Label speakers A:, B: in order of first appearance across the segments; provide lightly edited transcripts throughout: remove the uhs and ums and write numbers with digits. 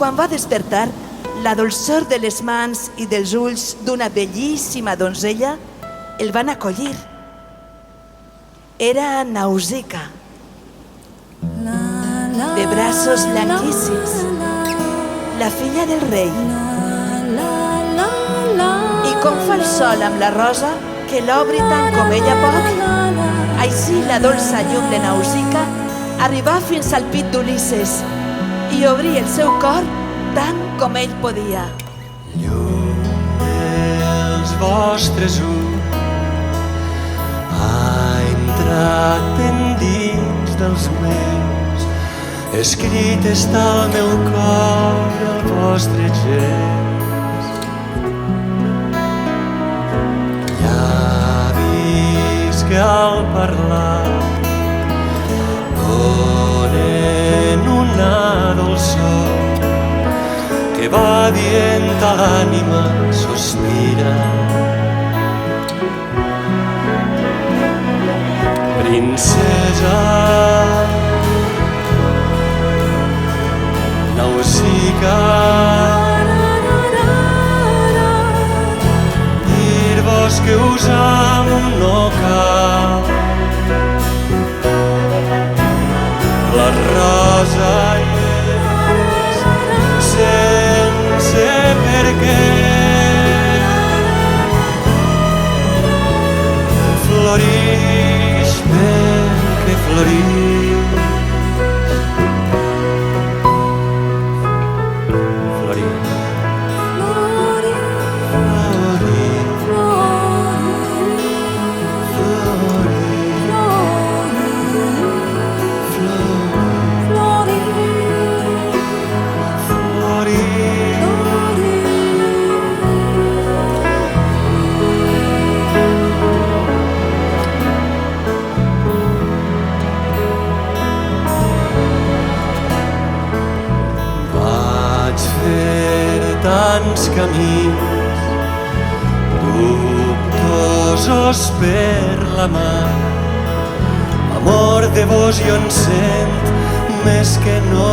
A: quan va despertar, la dolçor de les mans i dels ulls d'una bellíssima donzella el van acollir. Era Nausicaa, de braços llanguíssims, la filla del rei. I com fa el sol amb la rosa, que l'obri tant com ella pot, així la dolça llum de Nausicaa arribà fins al pit d'Ulisses i obrí el seu cor tant com ell podia.
B: Llum dels vostres ulls ha entrat ben dins dels meus, escrit està al meu cor el vostre gest. Llavis que al parlar donen una dolçor que va dient a l'ànima sospira. Princesa Nausicaa, dir-vos que us amo no cal. La rosa és sense per què, florix perquè florix. Tants camins dubtosos per la mar, amor de vos jo en sent més que no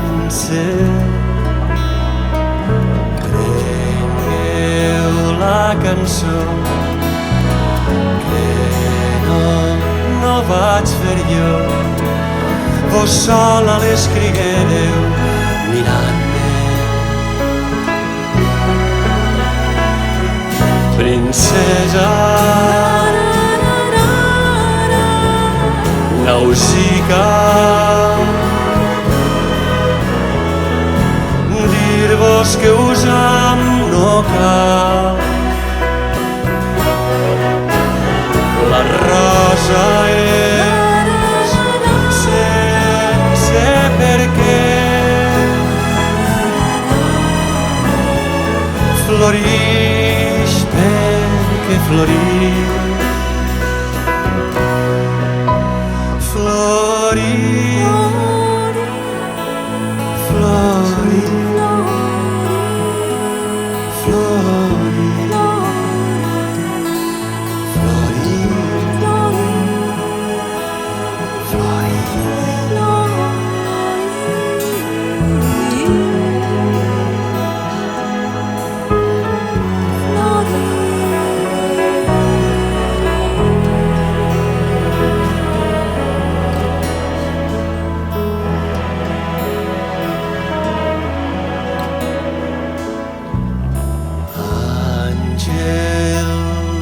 B: en sent. Prengueu la cançó que no vaig fer jo, vos sola l'escriguereu mirant. Princesa Nausicaa, dir-vos que us amo no cal. La rosa és sense per què, florix perquè florix.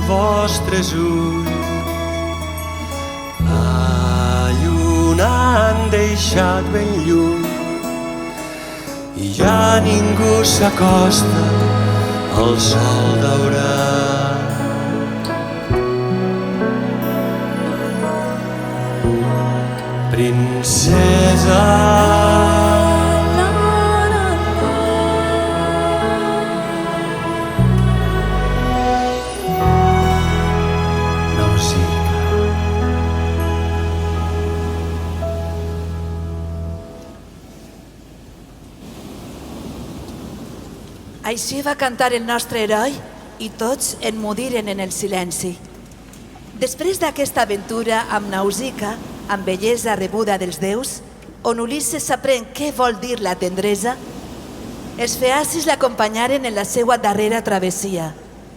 B: Vostres ulls la lluna han deixat ben lluny i ja ningú s'acosta al sol daurat. Princesa
A: Així va cantar el nostre heroi i tots emmudiren en el silenci. Després d'aquesta aventura amb Nausicaa, amb bellesa rebuda dels déus, on Ulisses aprèn què vol dir la tendresa, Els feacis l'acompanyaren en la seva darrera travessia.